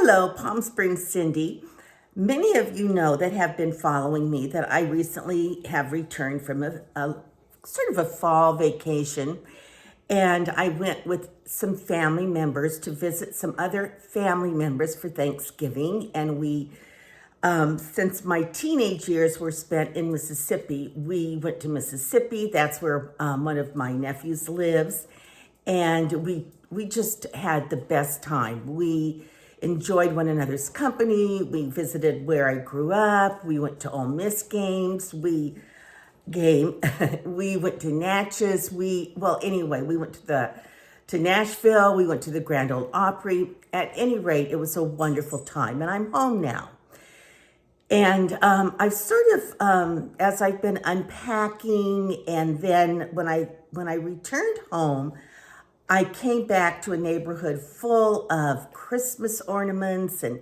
Hello, Palm Springs Cindy. Many of you know that have been following me that I recently have returned from a sort of a fall vacation, and I went with some family members to visit some other family members for Thanksgiving. And since my teenage years were spent in Mississippi, we went to Mississippi. That's where one of my nephews lives, and we just had the best time. We enjoyed one another's company. We visited where I grew up. We went to Ole Miss games. We went to Natchez. We went to Nashville. We went to the Grand Ole Opry. At any rate, it was a wonderful time, and I'm home now. And I've sort of, as I've been unpacking, and then when I returned home, I came back to a neighborhood full of Christmas ornaments and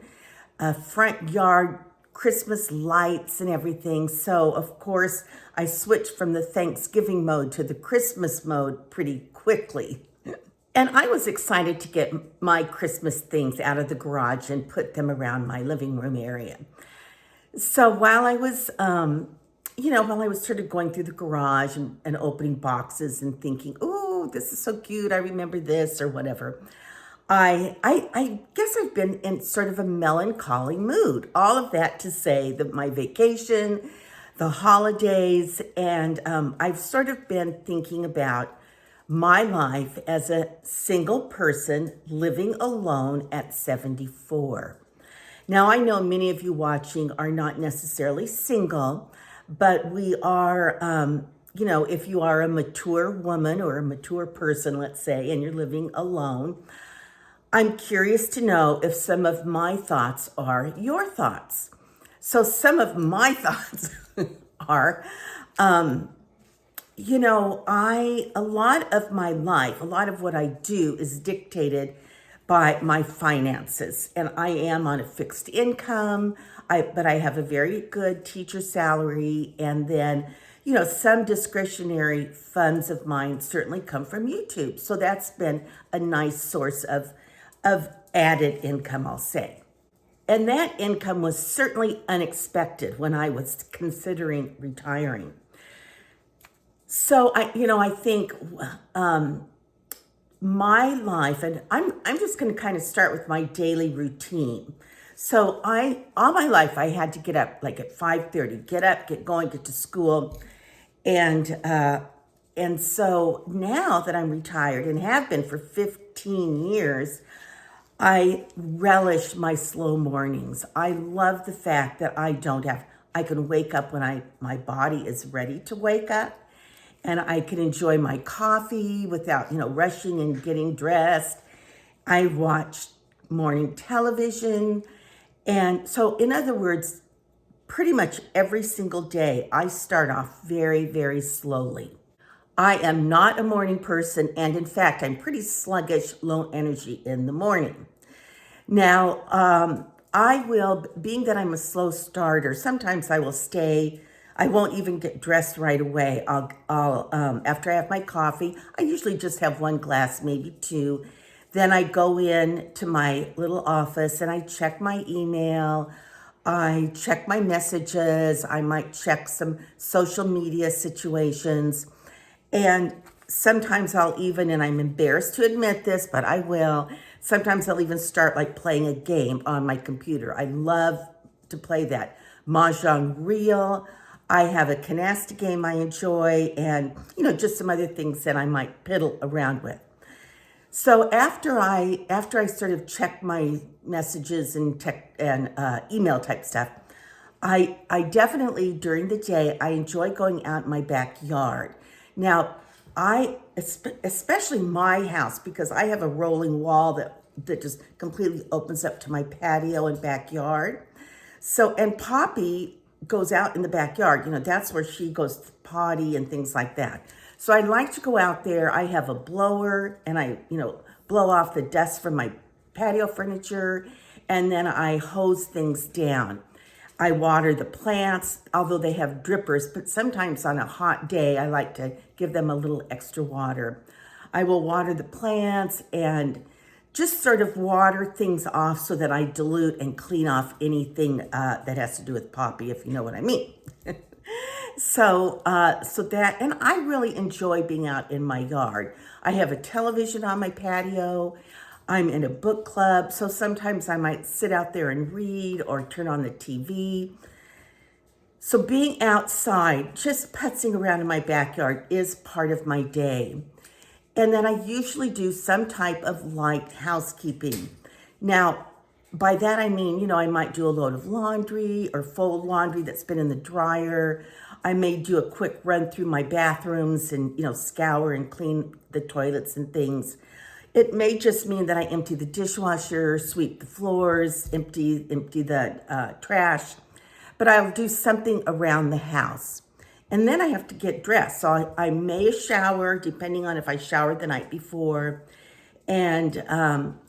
front yard Christmas lights and everything. So, of course, I switched from the Thanksgiving mode to the Christmas mode pretty quickly. And I was excited to get my Christmas things out of the garage and put them around my living room area. So while I was sort of going through the garage and opening boxes and thinking, "Oh, this is so cute. I remember this," or whatever, I guess I've been in sort of a melancholy mood. All of that to say that my vacation, the holidays, and I've sort of been thinking about my life as a single person living alone at 74. Now, I know many of you watching are not necessarily single, but we are, if you are a mature woman or a mature person, let's say, and you're living alone, I'm curious to know if some of my thoughts are your thoughts. So some of my thoughts are, a lot of my life, a lot of what I do is dictated by my finances, and I am on a fixed income, but I have a very good teacher salary, and then, some discretionary funds of mine certainly come from YouTube. So that's been a nice source of added income, I'll say. And that income was certainly unexpected when I was considering retiring. So I think my life, and I'm just going to kind of start with my daily routine. So all my life I had to get up like at 5:30, get up, get going, get to school, and so now that I'm retired and have been for 15 years, I relish my slow mornings. I love the fact that I can wake up when my body is ready to wake up. And I can enjoy my coffee without, rushing and getting dressed. I watch morning television. And so, in other words, pretty much every single day, I start off very, very slowly. I am not a morning person. And in fact, I'm pretty sluggish, low energy in the morning. Now, being that I'm a slow starter, sometimes I will stay. I won't even get dressed right away. I'll after I have my coffee, I usually just have one glass, maybe two. Then I go in to my little office and I check my email. I check my messages. I might check some social media situations. And sometimes and I'm embarrassed to admit this, but I will. Sometimes I'll even start like playing a game on my computer. I love to play that. Mahjong Reel. I have a canasta game I enjoy, and just some other things that I might piddle around with. So after I sort of check my messages and email type stuff, I definitely during the day I enjoy going out in my backyard. Now especially my house, because I have a rolling wall that just completely opens up to my patio and backyard. So and Poppy goes out in the backyard. That's where she goes to potty and things like that. So I like to go out there. I have a blower and I, blow off the dust from my patio furniture, and then I hose things down. I water the plants, although they have drippers, but sometimes on a hot day, I like to give them a little extra water. I will water the plants and just sort of water things off so that I dilute and clean off anything that has to do with poppy, if you know what I mean. So that, and I really enjoy being out in my yard. I have a television on my patio. I'm in a book club, so sometimes I might sit out there and read or turn on the TV. So being outside, just putzing around in my backyard is part of my day. And then I usually do some type of light housekeeping. Now, by that I mean, I might do a load of laundry or fold laundry that's been in the dryer. I may do a quick run through my bathrooms and, scour and clean the toilets and things. It may just mean that I empty the dishwasher, sweep the floors, empty the trash, but I'll do something around the house. And then I have to get dressed. So I may shower, depending on if I showered the night before. And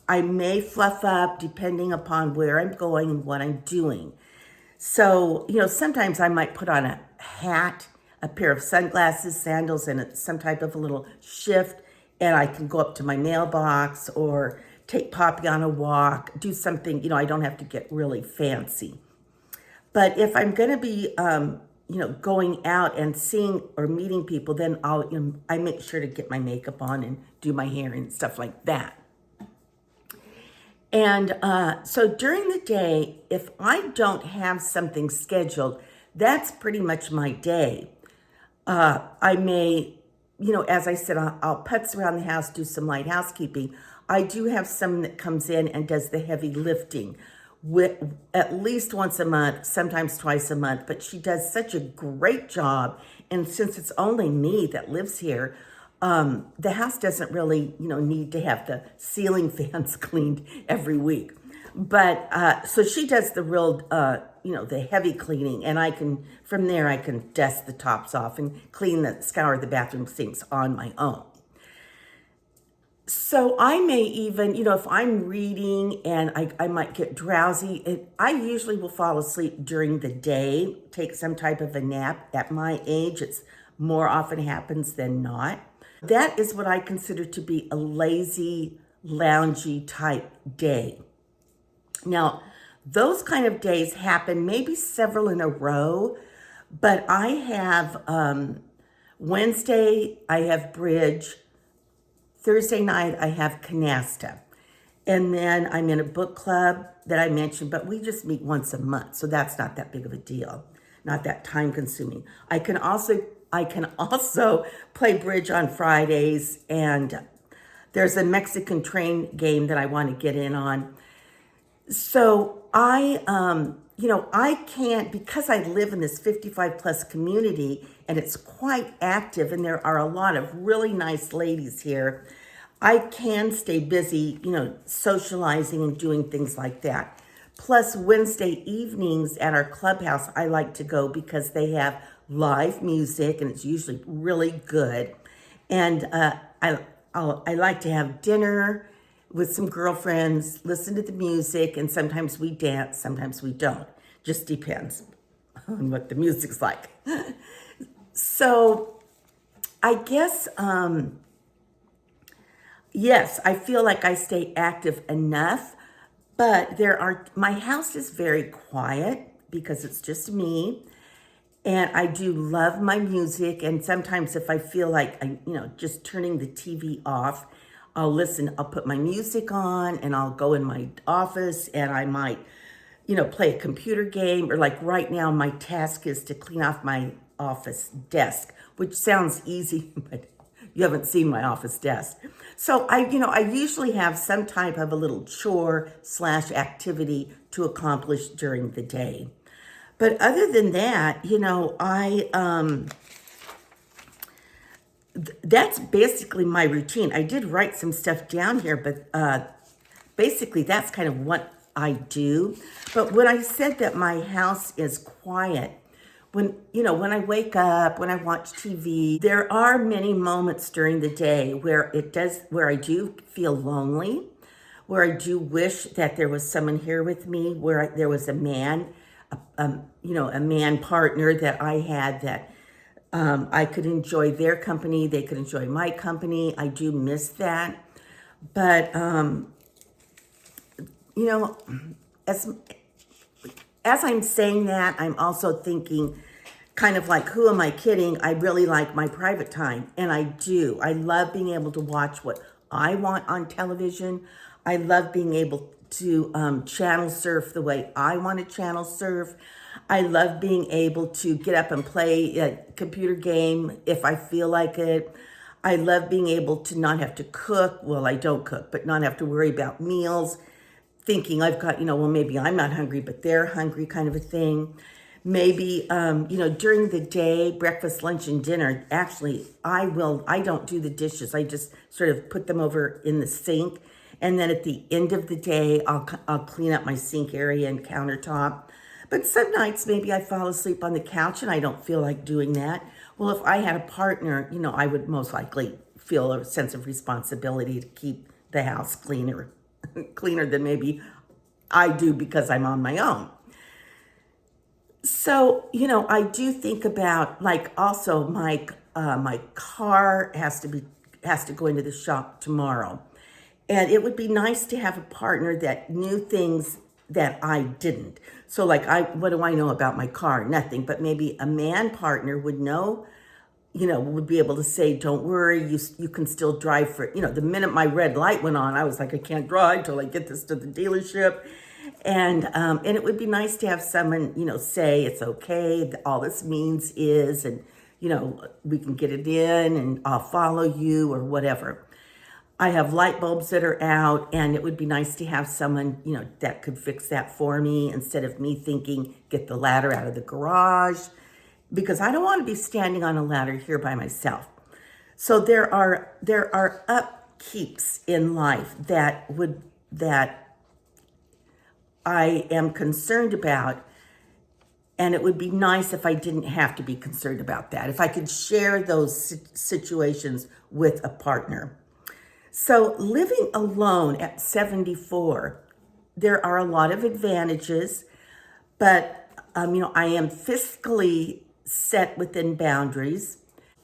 I may fluff up, depending upon where I'm going and what I'm doing. So, sometimes I might put on a hat, a pair of sunglasses, sandals, and some type of a little shift. And I can go up to my mailbox or take Poppy on a walk, do something, I don't have to get really fancy. But if I'm going to be, going out and seeing or meeting people, then I make sure to get my makeup on and do my hair and stuff like that. And so during the day, if I don't have something scheduled, that's pretty much my day. I may, as I said, I'll putz around the house, do some light housekeeping. I do have someone that comes in and does the heavy lifting at least once a month, sometimes twice a month, but she does such a great job. And since it's only me that lives here, the house doesn't really, need to have the ceiling fans cleaned every week. But so she does the real, the heavy cleaning, and from there I can dust the tops off and scour the bathroom sinks on my own. So I may even, if I'm reading and I might get drowsy, I usually will fall asleep during the day, take some type of a nap. At my age, it's more often happens than not. That is what I consider to be a lazy, loungy type day. Now, those kind of days happen maybe several in a row, but I have Wednesday, I have bridge. Thursday night, I have canasta. And then I'm in a book club that I mentioned, but we just meet once a month, so that's not that big of a deal, not that time consuming. I can also play bridge on Fridays, and there's a Mexican train game that I want to get in on. So I can't, because I live in this 55 plus community and it's quite active and there are a lot of really nice ladies here, I can stay busy, socializing and doing things like that. Plus Wednesday evenings at our clubhouse, I like to go because they have live music and it's usually really good. And I like to have dinner with some girlfriends, listen to the music, and sometimes we dance, sometimes we don't. Just depends on what the music's like. So I guess, yes, I feel like I stay active enough, but my house is very quiet because it's just me. And I do love my music. And sometimes if I feel like just turning the TV off, I'll put my music on and I'll go in my office and I might, play a computer game, or like right now, my task is to clean off my office desk, which sounds easy, but you haven't seen my office desk. So I usually have some type of a little chore / activity to accomplish during the day. But other than that, that's basically my routine. I did write some stuff down here, but basically that's kind of what I do. But when I said that my house is quiet, when I wake up, when I watch TV, there are many moments during the day where I do feel lonely, where I do wish that there was someone here with me, where there was a man, a man partner that I had that I could enjoy their company, they could enjoy my company. I do miss that. But you know, as as I'm saying that, I'm also thinking kind of like, who am I kidding? I really like my private time. And I do. I love being able to watch what I want on television. I love being able to channel surf the way I want to channel surf. I love being able to get up and play a computer game if I feel like it. I love being able to not have to cook. Well, I don't cook, but not have to worry about meals, thinking I've got, well, maybe I'm not hungry, but they're hungry kind of a thing. Maybe, during the day, breakfast, lunch, and dinner, actually, I don't do the dishes. I just sort of put them over in the sink. And then at the end of the day, I'll clean up my sink area and countertop. But some nights, maybe I fall asleep on the couch and I don't feel like doing that. Well, if I had a partner, I would most likely feel a sense of responsibility to keep the house cleaner, cleaner than maybe I do because I'm on my own. So, I do think about, like, also my car has to go into the shop tomorrow. And it would be nice to have a partner that knew things that I didn't. So like what do I know about my car? Nothing, but maybe a man partner would know, would be able to say, don't worry, you can still drive for, the minute my red light went on, I was like, I can't drive till I get this to the dealership. And it would be nice to have someone, say it's okay. All this means is, and, we can get it in and I'll follow you or whatever. I have light bulbs that are out, and it would be nice to have someone, that could fix that for me instead of me thinking, get the ladder out of the garage, because I don't want to be standing on a ladder here by myself. So there are upkeeps in life that I am concerned about, and it would be nice if I didn't have to be concerned about that, if I could share those situations with a partner. So living alone at 74, there are a lot of advantages, but I am fiscally set within boundaries.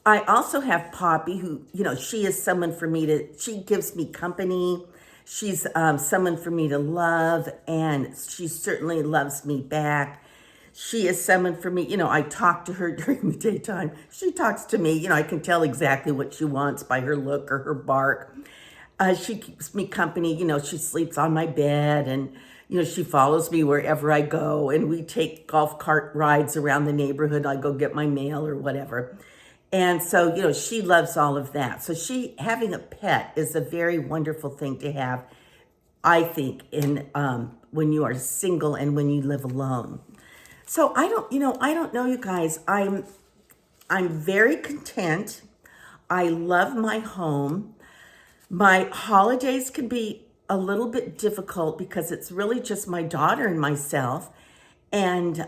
I also have Poppy, who, she is someone for me she gives me company. She's someone for me to love, and she certainly loves me back. She is someone for me, I talk to her during the daytime. She talks to me, I can tell exactly what she wants by her look or her bark. She keeps me company, she sleeps on my bed, and, she follows me wherever I go, and we take golf cart rides around the neighborhood. I go get my mail or whatever. And so, she loves all of that. So having a pet is a very wonderful thing to have, I think, in when you are single and when you live alone. So I don't know, you guys. I'm very content. I love my home. My holidays can be a little bit difficult because it's really just my daughter and myself. And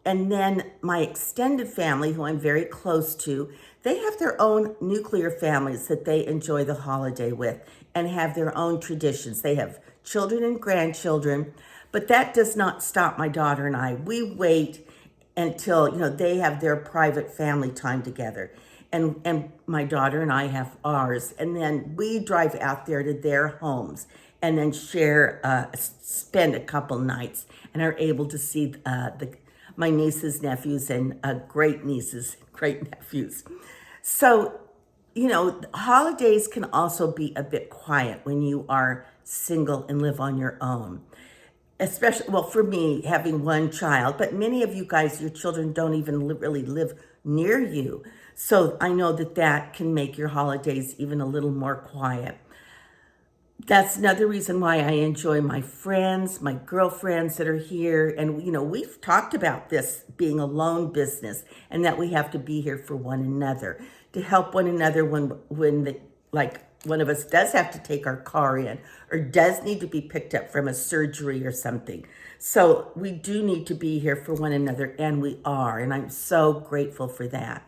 then my extended family, who I'm very close to, they have their own nuclear families that they enjoy the holiday with and have their own traditions. They have children and grandchildren, but that does not stop my daughter and I. We wait until, they have their private family time together. And my daughter and I have ours. And then we drive out there to their homes and then spend a couple nights and are able to see my nieces, nephews, and great nieces, great nephews. So, holidays can also be a bit quiet when you are single and live on your own. Especially, well, for me, having one child, but many of you guys, your children don't even really live near you. So I know that can make your holidays even a little more quiet. That's another reason why I enjoy my friends, my girlfriends that are here. And, we've talked about this being a lone business and that we have to be here for one another, to help one another when one of us does have to take our car in or does need to be picked up from a surgery or something. So we do need to be here for one another, and we are. And I'm so grateful for that.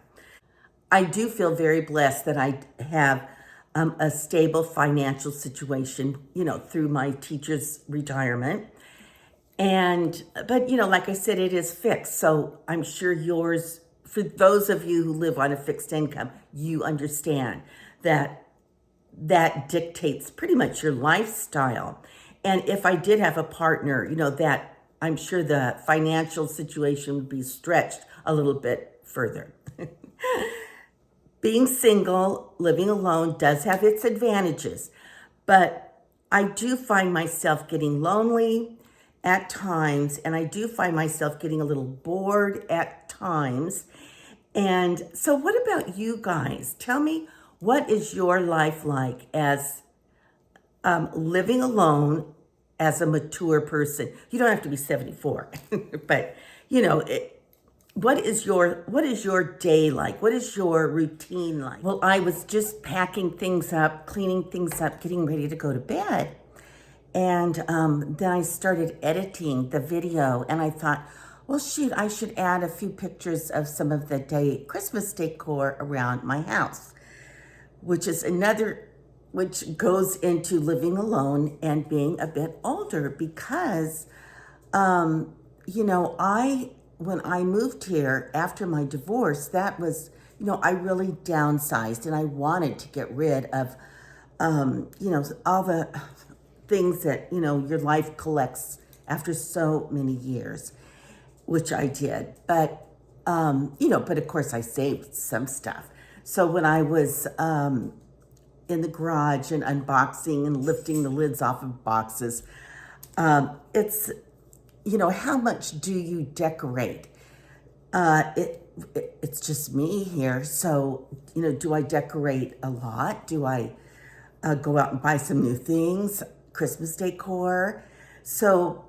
I do feel very blessed that I have a stable financial situation, through my teacher's retirement. But like I said, it is fixed. So I'm sure yours, for those of you who live on a fixed income, you understand that dictates pretty much your lifestyle. And if I did have a partner, that I'm sure the financial situation would be stretched a little bit further. Being single, living alone does have its advantages, but I do find myself getting lonely at times, and I do find myself getting a little bored at times. And so what about you guys? Tell me, what is your life like as living alone as a mature person? You don't have to be 74, but what is your day like? What is your routine like? Well, I was just packing things up, cleaning things up, getting ready to go to bed. And then I started editing the video, and I thought, well, shoot, I should add a few pictures of some of the Christmas decor around my house, which goes into living alone and being a bit older because, when I moved here after my divorce, that was, I really downsized, and I wanted to get rid of, all the things that, your life collects after so many years, which I did. But, but of course I saved some stuff. So when I was in the garage and unboxing and lifting the lids off of boxes, it's, how much do you decorate? It's just me here. So, do I decorate a lot? Do I go out and buy some new things, Christmas decor? So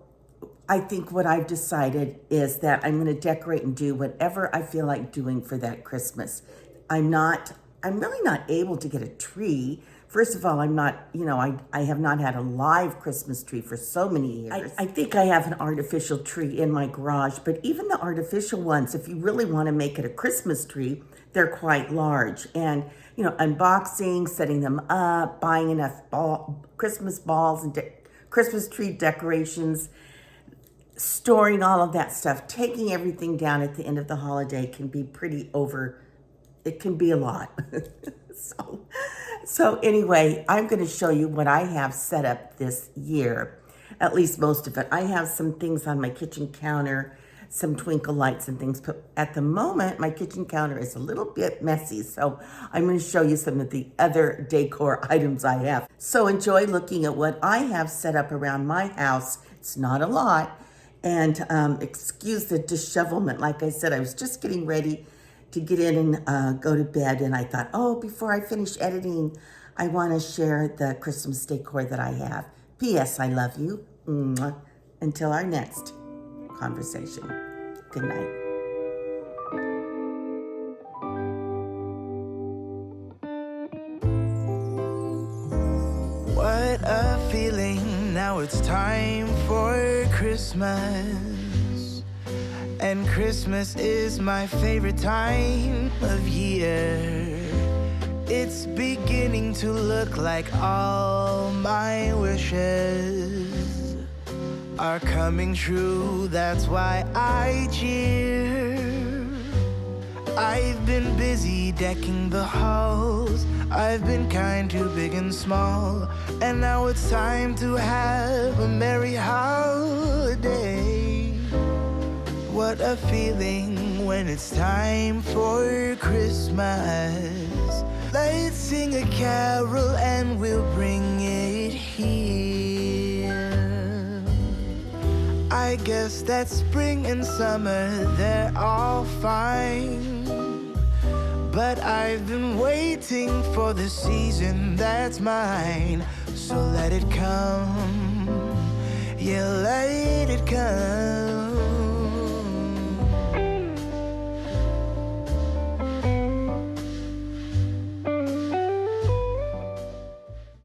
I think what I've decided is that I'm going to decorate and do whatever I feel like doing for that Christmas. I'm really not able to get a tree. First of all, I'm not, I have not had a live Christmas tree for so many years. I think I have an artificial tree in my garage, but even the artificial ones, if you really want to make it a Christmas tree, they're quite large. And, unboxing, setting them up, buying enough Christmas balls and Christmas tree decorations, storing all of that stuff, taking everything down at the end of the holiday can be it can be a lot. So anyway, I'm going to show you what I have set up this year, at least most of it. I have some things on my kitchen counter, some twinkle lights and things, but at the moment, my kitchen counter is a little bit messy, so I'm going to show you some of the other decor items I have. So enjoy looking at what I have set up around my house. It's not a lot, and excuse the dishevelment. Like I said, I was just getting ready to get in and go to bed, and I thought, before I finish editing, I want to share the Christmas decor that I have. P.S. I love you. Mwah. Until our next conversation. Good night. What a feeling, now it's time for Christmas. And Christmas is my favorite time of year. It's beginning to look like all my wishes are coming true. That's why I cheer. I've been busy decking the halls. I've been kind to big and small. And now it's time to have a merry holiday. What a feeling when it's time for Christmas. Let's sing a carol and we'll bring it here. I guess that spring and summer, they're all fine. But I've been waiting for the season that's mine. So let it come, yeah, let it come.